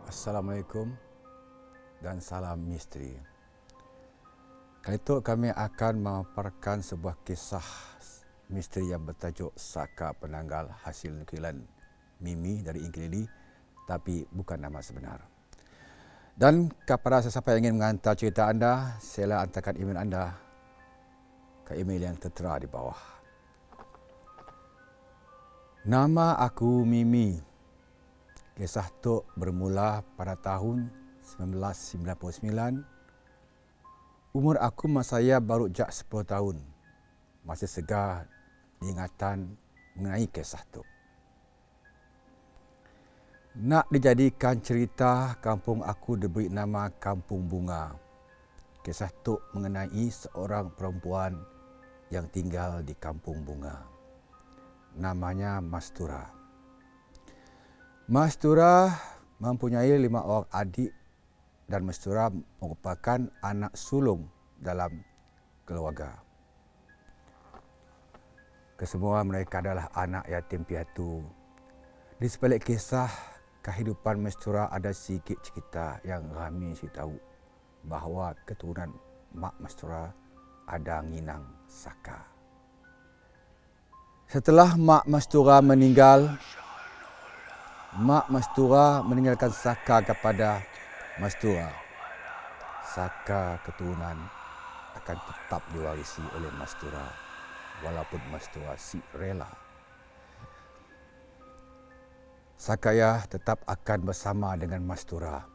Assalamualaikum dan salam misteri. Kali itu kami akan memaparkan sebuah kisah misteri yang bertajuk Saka Penanggal Hasil Nukilan Mimi dari Ingkelili, tapi bukan nama sebenar. Dan kepada sesiapa yang ingin menghantar cerita anda, sila hantarkan email anda ke email yang tertera di bawah. Nama aku Mimi. Kisah itu bermula pada tahun 1999. Umur aku masa saya baru jak 10 tahun. Masih segar diingatan mengenai kisah itu. Nak dijadikan cerita, kampung aku diberi nama Kampung Bunga. Kisah itu mengenai seorang perempuan yang tinggal di Kampung Bunga. Namanya Mastura. Mastura mempunyai 5 orang adik dan Mastura merupakan anak sulung dalam keluarga. Kesemua mereka adalah anak yatim piatu. Di sebalik kisah kehidupan Mastura ada sedikit cerita yang ramai si tahu bahawa keturunan mak Mastura ada nginang Saka. Setelah mak Mastura meninggal, mak Mastura meninggalkan Saka kepada Mastura. Saka keturunan akan tetap diwarisi oleh Mastura walaupun Mastura si rela. Sakaya tetap akan bersama dengan Mastura.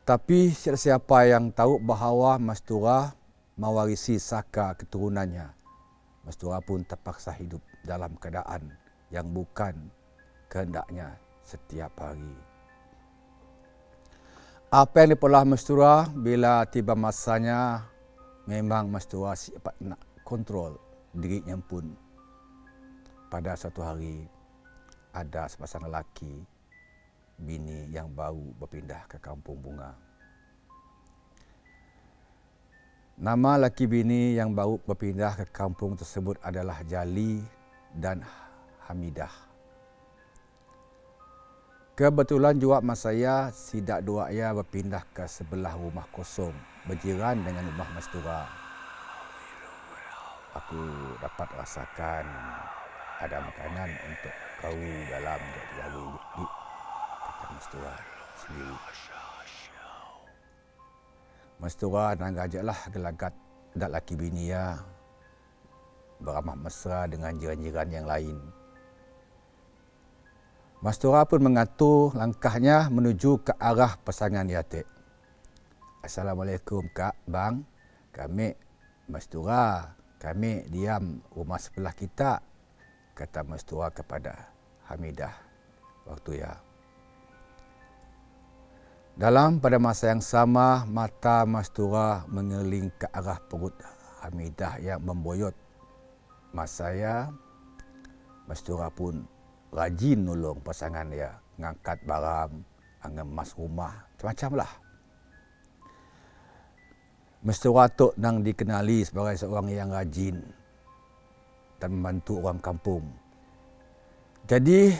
Tapi siapa yang tahu bahawa Mastura mewarisi Saka keturunannya. Mastura pun terpaksa hidup dalam keadaan yang bukan kehendaknya setiap hari. Apa yang diperlah Mastura bila tiba masanya, memang Mastura siap nak kontrol dirinya pun. Pada suatu hari, ada sepasang lelaki, bini yang baru berpindah ke Kampung Bunga. Nama lelaki bini yang baru berpindah ke kampung tersebut adalah Jali dan Hamidah. Kebetulan juga masa saya sidak dua ia berpindah ke sebelah rumah kosong berjiran dengan rumah Mastura. Aku dapat rasakan ada makanan untuk kau dalam jari dik, kata Mastura sendiri. Mastura dan gajaklah gelagat dak laki bini ya beramah mesra dengan jiran-jiran yang lain. Mastura pun mengatur langkahnya menuju ke arah pasangan yatik. Assalamualaikum kak, bang. Kami Mastura, kami diam rumah sebelah kita, kata Mastura kepada Hamidah waktu ya. Pada masa yang sama, mata Mastura mengeling ke arah perut Hamidah yang memboyot. Masa saya, Mastura pun rajin nolong pasangan dia, ngangkat barang, ngemas rumah, macam-macam lah. Mastura tu nang dikenali sebagai seorang yang rajin dan membantu orang kampung. Jadi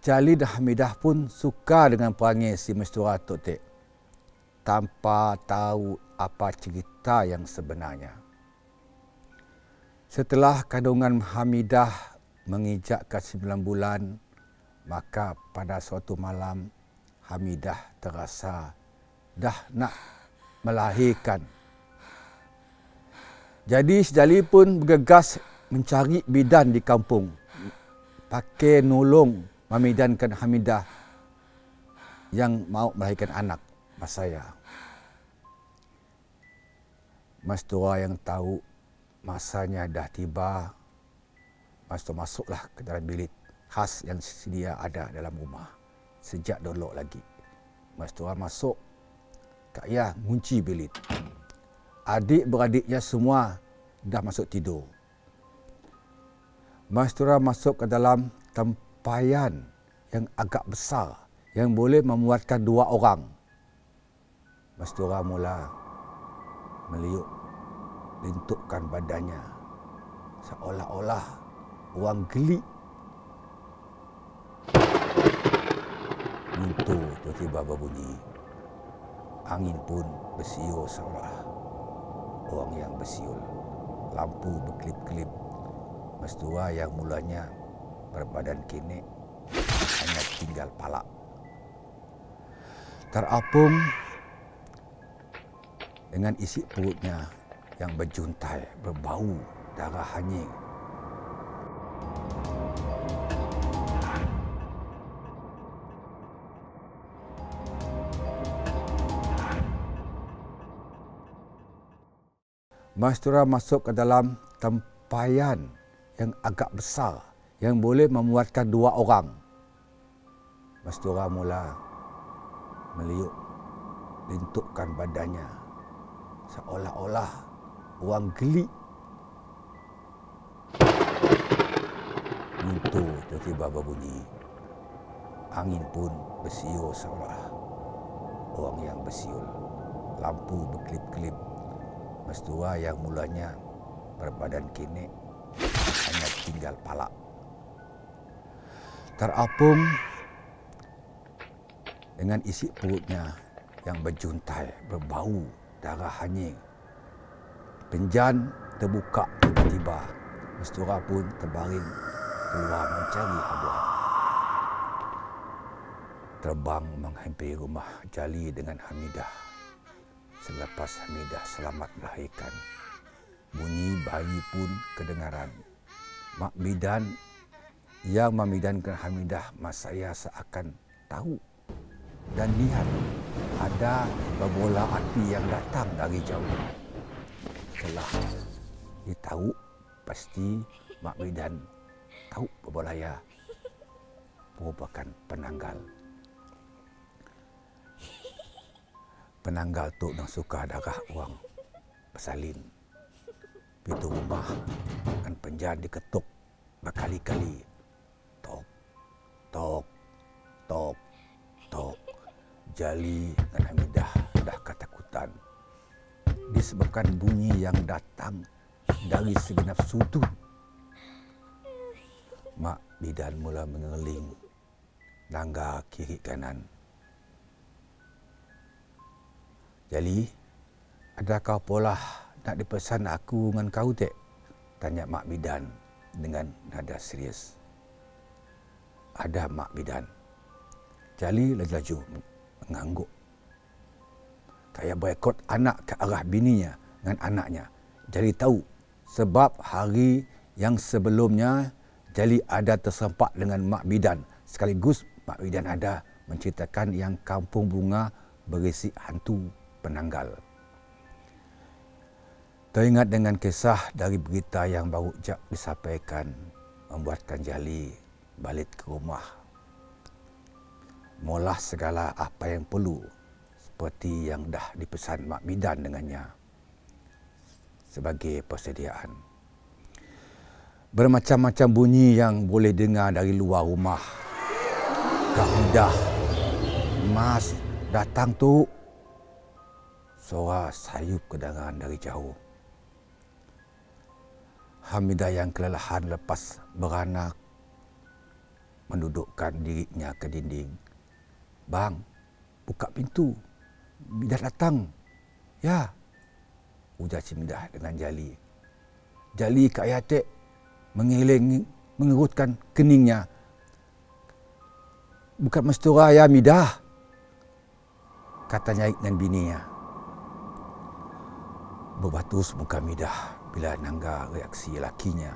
Jali dan Hamidah pun suka dengan perangai si Mastura tu tanpa tahu apa cerita yang sebenarnya. Setelah kandungan Hamidah menginjak ke 9 bulan, maka pada suatu malam Hamidah terasa dah nak melahirkan. Jadi Jali pun bergegas mencari bidan di kampung, pakai nolong memidankan Hamidah yang mau melahirkan anak masa saya. Mastura yang tahu masanya dah tiba, Mastura masuklah ke dalam bilik khas yang sedia ada dalam rumah. Sejak dulu lagi, Mastura masuk, tak payah kunci bilik. Adik-beradiknya semua dah masuk tidur. Mastura masuk ke dalam tempayan yang agak besar yang boleh memuatkan 2 orang. Mastura mula meliuk, lentukkan badannya seolah-olah orang gelik. Pintu tiba-tiba berbunyi. Angin pun bersiul seolah orang yang bersiul. Lampu berkelip-kelip. Mestua yang mulanya berbadan kenek hanya tinggal palak. Terapung dengan isi perutnya yang berjuntai, berbau darah hanyir. Mastura masuk ke dalam tempayan yang agak besar yang boleh memuatkan 2 orang. Mastura mula meliuk, lintukkan badannya seolah-olah orang gelik. Pintu tiba-tiba berbunyi. Angin pun bersiul seolah orang yang bersiul. Lampu berkelip-kelip. Mestua yang mulanya berbadan kenek hanya tinggal palak. Terapung dengan isi perutnya yang berjuntai, berbau darah hanyir. Penjan terbuka tiba-tiba. Mestura pun terbaring keluar mencari habuan. Terbang menghampiri rumah Jali dengan Hamidah. Selepas Hamidah selamat melahirkan, bunyi bayi pun kedengaran. Mak bidan yang memidankan Hamidah Masaya seakan tahu dan lihat ada berbola api yang datang dari jauh. Setelah ditahu, pasti Mak bidan tahu berbolaya merupakan penanggal. Penanggal tu nak suka darah orang bersalin. Pintu rumah dan penjan diketuk berkali-kali. Tok, tok, tok, tok. Jali dan Hamidah dah ketakutan disebabkan bunyi yang datang dari segenap sudut. Mak bidan mula mengeling langgar kiri kanan. Jali, adakah pola nak dipesan aku dengan kau tak? Tanya Mak bidan dengan nada serius. Ada Mak bidan. Jali laju mengangguk. Saya berekod anak ke arah bininya dengan anaknya. Jali tahu sebab hari yang sebelumnya Jali ada tersempak dengan Mak bidan. Sekaligus Mak bidan ada menceritakan yang kampung bunga berisi hantu penanggal. Teringat dengan kisah dari berita yang baru jak disampaikan membuatkan Jali balik ke rumah. Molah segala apa yang perlu seperti yang dah dipesan Mak bidan dengannya sebagai persediaan. Bermacam-macam bunyi yang boleh dengar dari luar rumah. Kak Hamidah, Mas datang tu. Suara sayup kedengaran dari jauh. Hamidah yang kelelahan lepas beranak mendudukkan dirinya ke dinding. Bang, buka pintu. Midah datang. Ya, ujar si Midah dengan Jali. Jali Kak Yatek mengerutkan keningnya. Bukan mestura ya Midah, katanya dengan bininya. Berbatus muka Hamidah bila nangga reaksi lakinya.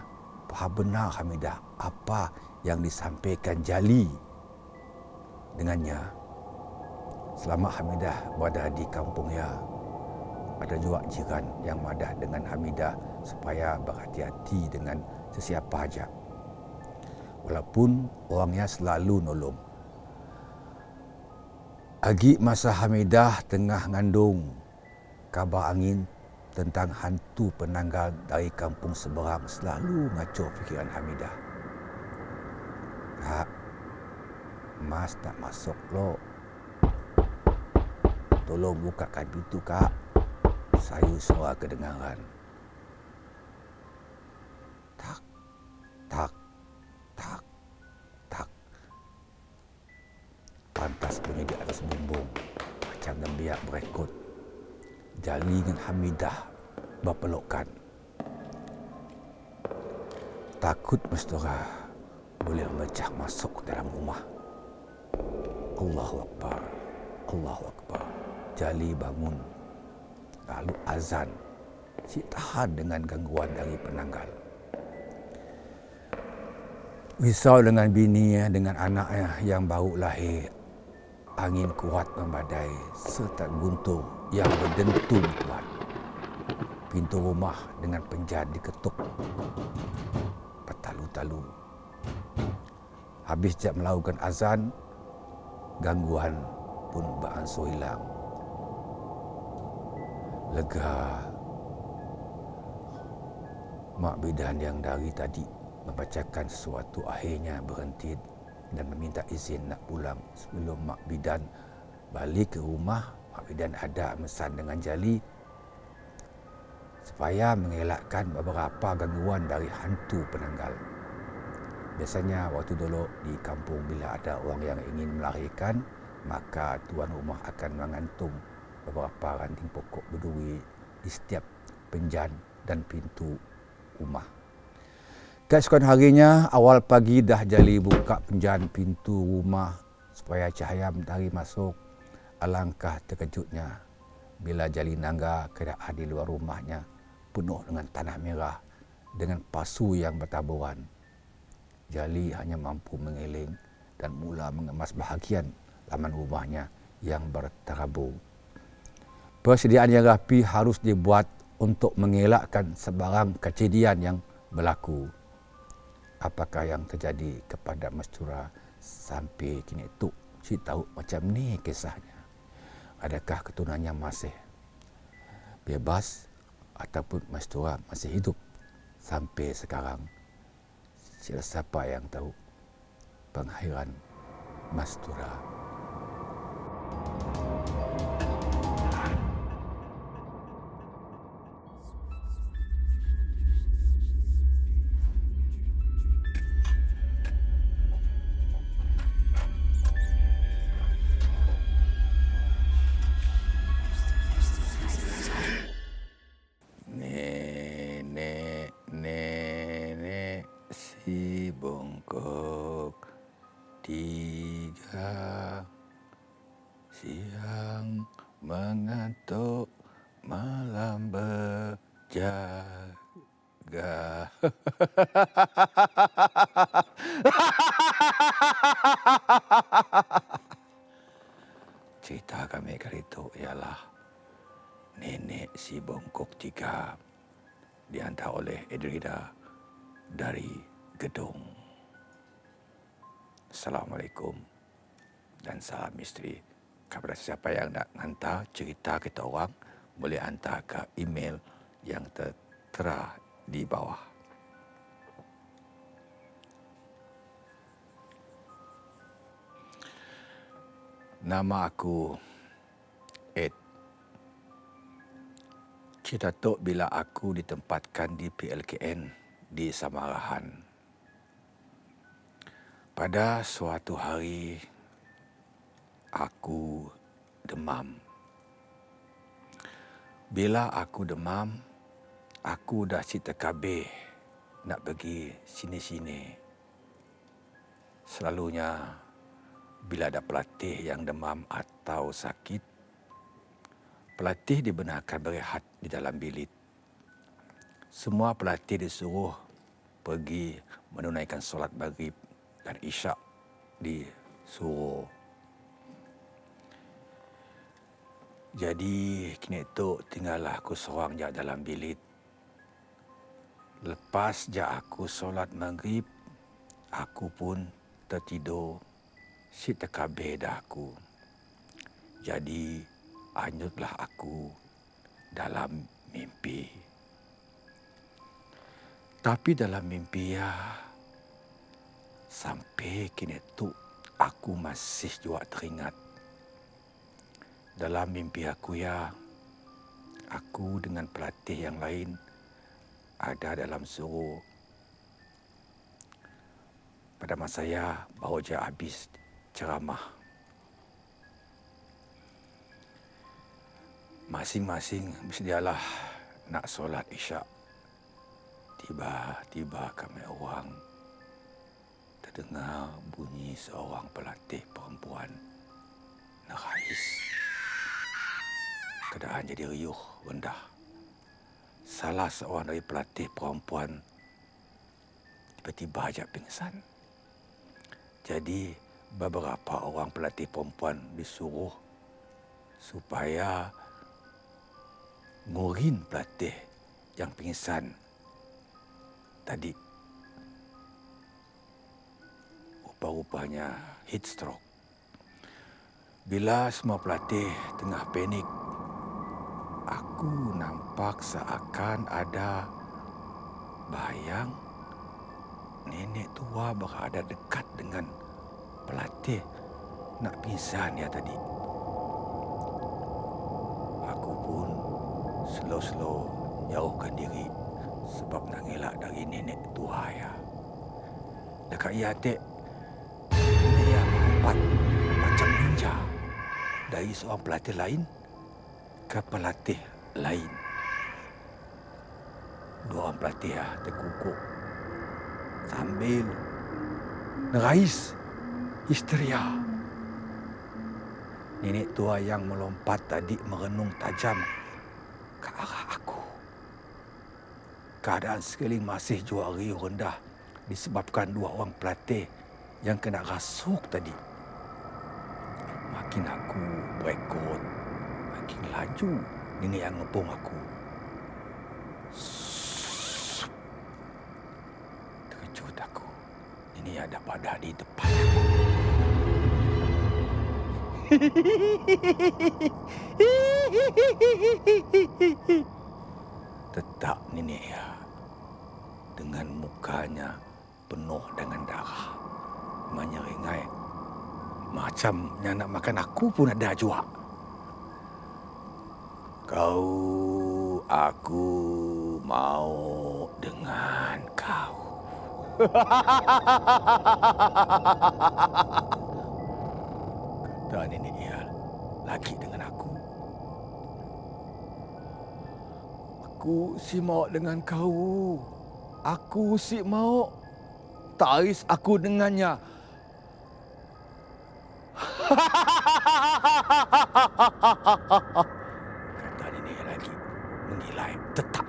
Faham benar Hamidah apa yang disampaikan Jali dengannya. Selama Hamidah berada di kampungnya, ada juga jiran yang madah dengan Hamidah supaya berhati-hati dengan sesiapa saja. Walaupun orangnya selalu nolong. Agi masa Hamidah tengah ngandung kabar angin tentang hantu penanggal dari kampung seberang selalu ngacau fikiran Hamidah. Kak, Mas nak masuk lo. Tolong bukakan pintu Kak. Sayu suara kedengaran. Tak, tak, tak, tak. pantas bunyi di atas bumbung macam nembiak berekod. Jali dengan Hamidah berpelukan. Takut Mastura boleh memecah masuk ke dalam rumah. Allahu Akbar, Allahu Akbar. Jali bangun. Lalu azan. Si tahan dengan gangguan dari penanggal. Risau dengan bini, dengan anaknya yang baru lahir. Angin kuat membadai serta guntur yang berdentum kuat. Pintu rumah dengan penjat diketuk bertalu-talu. Habis sejak melakukan azan, gangguan pun beransur hilang. Lega. Mak bidan yang dari tadi membacakan sesuatu akhirnya berhenti dan meminta izin nak pulang. Sebelum mak bidan balik ke rumah, mak bidan ada mesan dengan Jali supaya mengelakkan beberapa gangguan dari hantu penanggal. Biasanya waktu dulu di kampung bila ada orang yang ingin melahirkan, maka tuan rumah akan mengantung beberapa ranting pokok berduri di setiap penjan dan pintu rumah. Keesokan harinya, awal pagi dah Jali buka penjan pintu rumah supaya cahaya matahari masuk. Alangkah terkejutnya bila Jali nangga keadaan di luar rumahnya penuh dengan tanah merah dengan pasu yang bertaburan. Jali hanya mampu mengeleng dan mula mengemas bahagian laman rumahnya yang berterabur. Persediaan yang rapi harus dibuat untuk mengelakkan sebarang kejadian yang berlaku. Apakah yang terjadi kepada Mastura sampai kini tu? Cik tahu macam ni kisahnya. Adakah keturunannya masih bebas ataupun Mastura masih hidup sampai sekarang? Siapa yang tahu pengakhiran Mastura? Nenek si bongkok tiga, siang mengantuk malam berjaga. Cerita kami kali itu ialah Nenek si Bongkok Tiga, dihantar oleh Edrida dari Gedung. Assalamualaikum dan salam misteri. Kepada siapa yang nak hantar cerita kita orang, boleh hantar ke email yang tertera di bawah. Nama aku Ed. Cerita tu bila aku ditempatkan di PLKN di Samarahan. Pada suatu hari, aku demam. Bila aku demam, aku dah cerita kabeh nak pergi sini-sini. Selalunya, bila ada pelatih yang demam atau sakit, pelatih dibenarkan berehat di dalam bilik. Semua pelatih disuruh pergi menunaikan solat maghrib dan isyak di suruh. Jadi kini tu tinggallah aku seorang je dalam bilik. Lepas je aku solat maghrib, aku pun tertidur. Si terkabeh dah aku. Jadi hanyutlah aku dalam mimpi. Tapi dalam mimpi ya, sampai kini tu aku masih juga teringat. Dalam mimpi aku ya, aku dengan pelatih yang lain ada dalam suruh. Pada masa ya baru je habis ceramah. Masing-masing bersedia nak solat isyak. Tiba-tiba kami orang terdengar bunyi seorang pelatih perempuan nangis. Keadaan jadi riuh rendah. Salah seorang dari pelatih perempuan tiba-tiba aja pingsan. Jadi beberapa orang pelatih perempuan disuruh supaya ngurin pelatih yang pingsan tadi. Rupa-rupanya heat stroke. Bila semua pelatih tengah panik, aku nampak seakan ada bayang nenek tua berada dekat dengan pelatih nak pingsan ya tadi. Aku pun slow-slow jauhkan diri sebab nak ngelak dari nenek tua ya. Dekat ia atik, dia melompat macam ninja dari seorang pelatih lain ke pelatih lain. Dua orang pelatih terkukuk sambil nangis histeria. Nenek tua yang melompat tadi merenung tajam ke arah aku. Keadaan sekeliling masih jua riuh rendah disebabkan dua orang pelatih yang kena rasuk tadi. Makin aku berekod, makin laju nenek yang ngepung aku. Terkejut aku. Nenek ada pada di depan aku. Tetap nenek ya, dengan mukanya penuh dengan darah, menyeringai macam yang nak makan aku pun ada juga. Aku mau dengan kau. Kata nenek ya lagi dengan aku. Aku si mau dengan kau. Aku si mau. Taris aku dengannya. Kata nenek lagi mengilai tetap.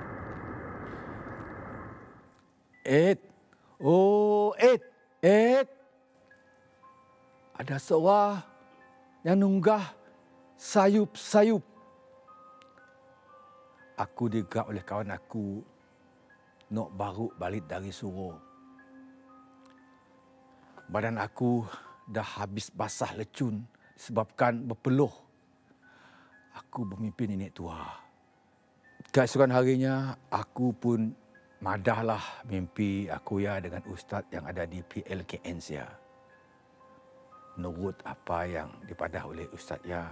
Ed. Ada seorang yang nunggah sayup-sayup. Aku digap oleh kawan aku nak baru balik dari suruh. Badan aku dah habis basah lecun sebabkan berpeluh. Aku bermimpi nenek tua. Keesokan harinya, aku pun madahlah mimpi aku ya dengan ustaz yang ada di PLKN saya. Menurut apa yang dipadah oleh ustaz ya,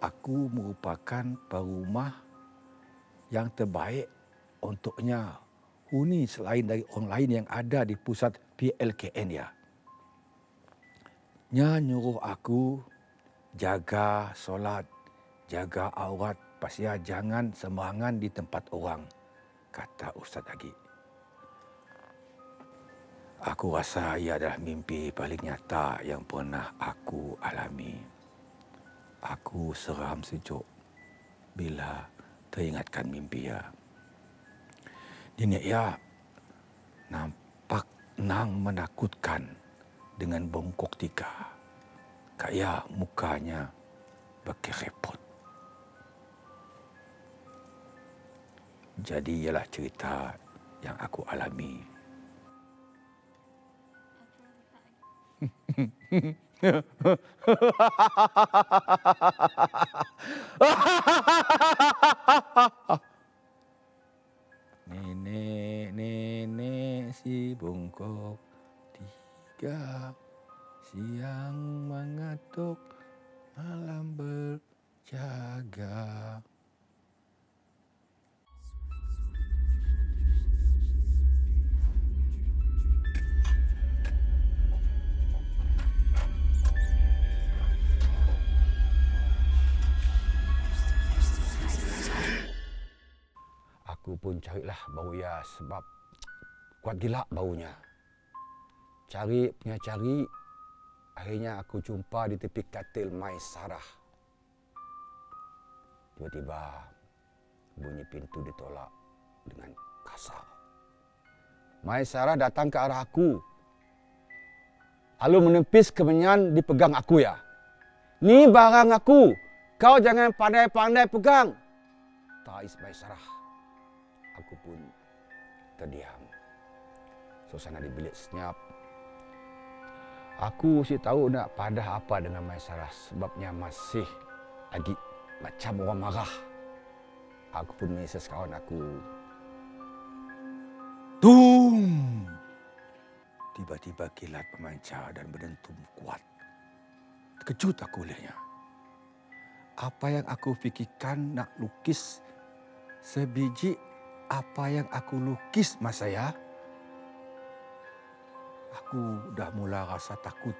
aku merupakan perumah yang terbaik untuknya huni selain dari orang lain yang ada di pusat PLKN ya. Nya nyuruh aku jaga solat, jaga aurat, pasal jangan sembarangan di tempat orang, kata ustaz lagi. Aku rasa ia adalah mimpi paling nyata yang pernah aku alami. Aku seram sejuk bila teringatkan mimpi ya. Nenek ya nampak nang menakutkan dengan bongkok tiga. Kayak mukanya berkerepot. Jadi ialah cerita yang aku alami. Nenek si bongkok tiga, siang mengatuk, malam berjaga. Aku pun carilah bau ia sebab kuat gila baunya. Cari, akhirnya aku jumpa di tepi katil Maisarah. Tiba-tiba bunyi pintu ditolak dengan kasar. Maisarah datang ke arah aku. Lalu menepis kemenyan dipegang aku ya. Ni barang aku. Kau jangan pandai-pandai pegang. Tais Maisarah. Aku pun terdiam. Suasana di bilik senyap. Aku mesti tahu nak padah apa dengan Maisarah sebabnya masih lagi macam orang marah. Aku pun mesej kawan aku. Tung! Tiba-tiba kilat memancar dan berdentum kuat. Terkejut aku olehnya. Apa yang aku fikirkan nak lukis sebiji apa yang aku lukis mas saya. Aku dah mula rasa takut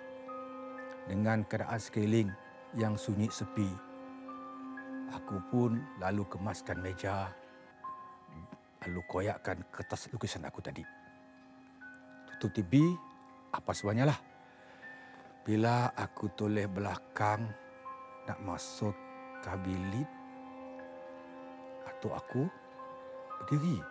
dengan keadaan sekeliling yang sunyi sepi. Aku pun lalu kemaskan meja, lalu koyakkan kertas lukisan aku tadi. Tutup TV, apa sebenarnya lah. Bila aku toleh belakang nak masuk ke bilik, atau aku berdiri.